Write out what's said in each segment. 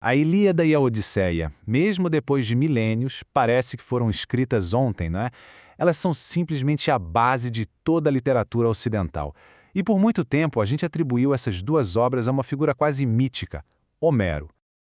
A Ilíada e a Odisseia, mesmo depois de milênios, parece que foram escritas ontem, não é? Elas são simplesmente a base de toda a literatura ocidental. E por muito tempo a gente atribuiu essas duas obras a uma figura quase mítica, Homero.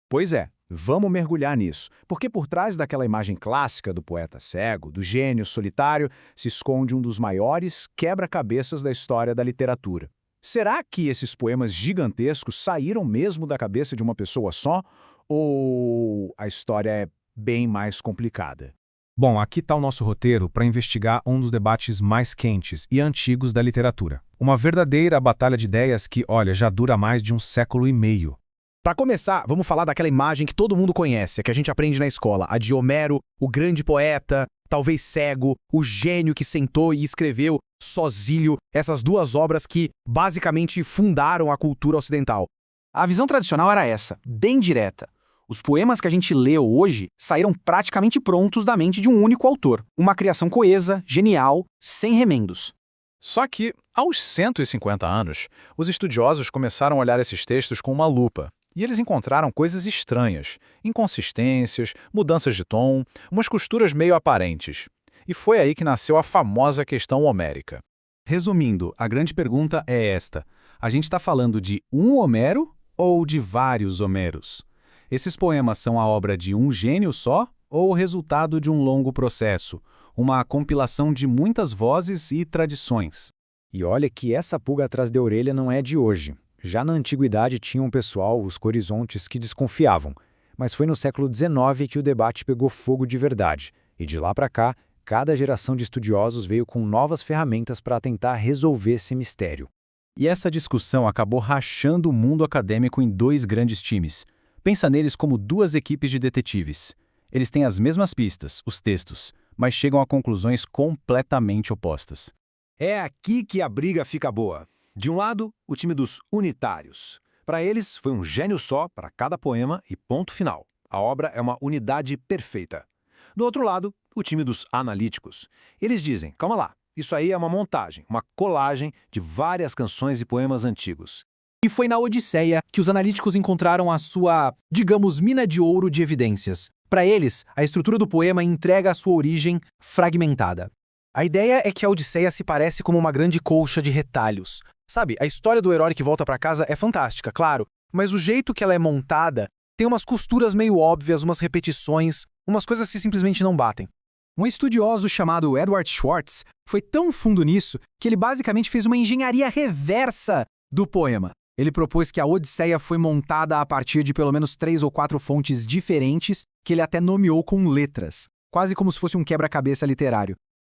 Pois é, vamos mergulhar nisso, porque por trás daquela imagem clássica do poeta cego, do gênio solitário, se esconde um dos maiores quebra-cabeças da história da literatura. Será que esses poemas gigantescos saíram mesmo da cabeça de uma pessoa só? Ou a história é bem mais complicada? Bom, aqui está o nosso roteiro para investigar um dos debates mais quentes e antigos da literatura. Uma verdadeira batalha de ideias que, olha, já dura mais de um século e meio. Para começar, vamos falar daquela imagem que todo mundo conhece, a que a gente aprende na escola, a de Homero, o grande poeta, talvez cego, o gênio que sentou e escreveu sozinho essas duas obras que basicamente fundaram a cultura ocidental. A visão tradicional era essa, bem direta. Os poemas que a gente lê hoje saíram praticamente prontos da mente de um único autor. Uma criação coesa, genial, sem remendos. Só que, aos 150 anos, os estudiosos começaram a olhar esses textos com uma lupa. E eles encontraram coisas estranhas, inconsistências, mudanças de tom, umas costuras meio aparentes. E foi aí que nasceu a famosa questão homérica. Resumindo, a grande pergunta é esta: a gente está falando de um Homero ou de vários Homeros? Esses poemas são a obra de um gênio só ou o resultado de um longo processo, uma compilação de muitas vozes e tradições? E olha que essa pulga atrás da orelha não é de hoje. Já na antiguidade tinha um pessoal, os corizontes, que desconfiavam. Mas foi no século XIX que o debate pegou fogo de verdade. E de lá para cá, cada geração de estudiosos veio com novas ferramentas para tentar resolver esse mistério. E essa discussão acabou rachando o mundo acadêmico em dois grandes times. Pensa neles como duas equipes de detetives. Eles têm as mesmas pistas, os textos, mas chegam a conclusões completamente opostas. É aqui que a briga fica boa. De um lado, o time dos unitários. Para eles, foi um gênio só para cada poema e ponto final. A obra é uma unidade perfeita. Do outro lado, o time dos analíticos. Eles dizem, calma lá, isso aí é uma montagem, uma colagem de várias canções e poemas antigos. E foi na Odisseia que os analíticos encontraram a sua, digamos, mina de ouro de evidências. Para eles, a estrutura do poema entrega a sua origem fragmentada. A ideia é que a Odisseia se parece como uma grande colcha de retalhos. Sabe, a história do herói que volta para casa é fantástica, claro, mas o jeito que ela é montada tem umas costuras meio óbvias, umas repetições, umas coisas que simplesmente não batem. Um estudioso chamado Edward Schwartz foi tão fundo nisso que ele basicamente fez uma engenharia reversa do poema. Ele propôs que a Odisseia foi montada a partir de pelo menos 3 ou 4 fontes diferentes que ele até nomeou com letras, quase como se fosse um quebra-cabeça literário.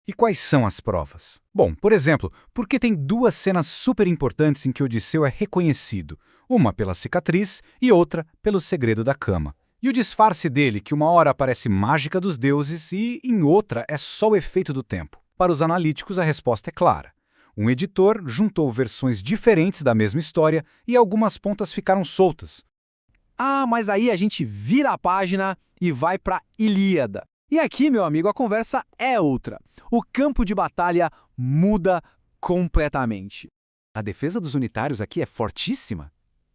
E quais são as provas? Bom, por exemplo, porque tem duas cenas super importantes em que Odisseu é reconhecido, uma pela cicatriz e outra pelo segredo da cama. E o disfarce dele, que uma hora parece mágica dos deuses e em outra é só o efeito do tempo. Para os analíticos, a resposta é clara. Um editor juntou versões diferentes da mesma história e algumas pontas ficaram soltas. Ah, mas aí a gente vira a página e vai para Ilíada. E aqui, meu amigo, a conversa é outra. O campo de batalha muda completamente. A defesa dos unitários aqui é fortíssima.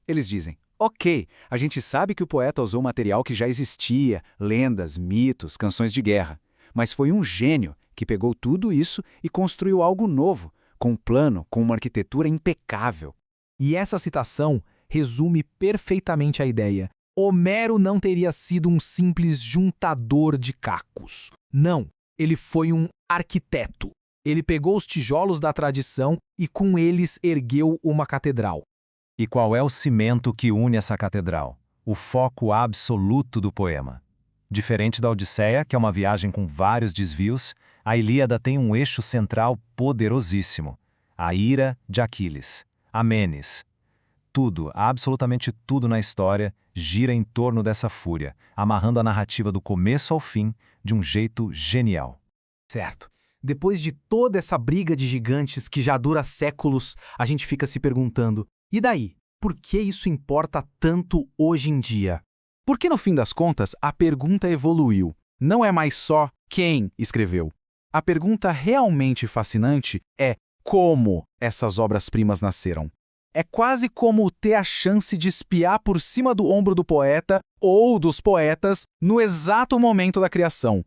Eles dizem, ok, a gente sabe que o poeta usou material que já existia, lendas, mitos, canções de guerra. Mas foi um gênio que pegou tudo isso e construiu algo novo, com um plano, com uma arquitetura impecável. E essa citação resume perfeitamente a ideia. Homero não teria sido um simples juntador de cacos. Não, ele foi um arquiteto. Ele pegou os tijolos da tradição e com eles ergueu uma catedral. E qual é o cimento que une essa catedral? O foco absoluto do poema. Diferente da Odisseia, que é uma viagem com vários desvios, a Ilíada tem um eixo central poderosíssimo. A ira de Aquiles, a Mênis. Tudo, absolutamente tudo na história, gira em torno dessa fúria, amarrando a narrativa do começo ao fim de um jeito genial. Certo. Depois de toda essa briga de gigantes que já dura séculos, a gente fica se perguntando, e daí? Por que isso importa tanto hoje em dia? Porque no fim das contas, a pergunta evoluiu. Não é mais só quem escreveu. A pergunta realmente fascinante é como essas obras-primas nasceram. É quase como ter a chance de espiar por cima do ombro do poeta ou dos poetas no exato momento da criação.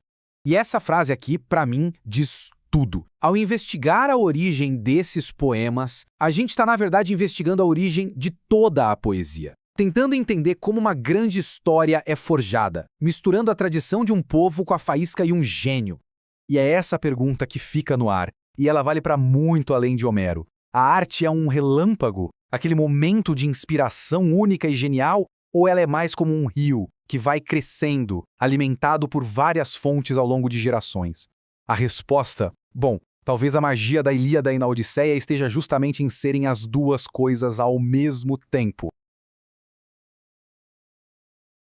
E essa frase aqui, para mim, diz tudo. Ao investigar a origem desses poemas, a gente está, na verdade, investigando a origem de toda a poesia, tentando entender como uma grande história é forjada, misturando a tradição de um povo com a faísca e um gênio. E é essa pergunta que fica no ar, e ela vale para muito além de Homero. A arte é um relâmpago, aquele momento de inspiração única e genial, ou ela é mais como um rio que vai crescendo, alimentado por várias fontes ao longo de gerações? A resposta, bom, talvez a magia da Ilíada e na Odisseia esteja justamente em serem as duas coisas ao mesmo tempo.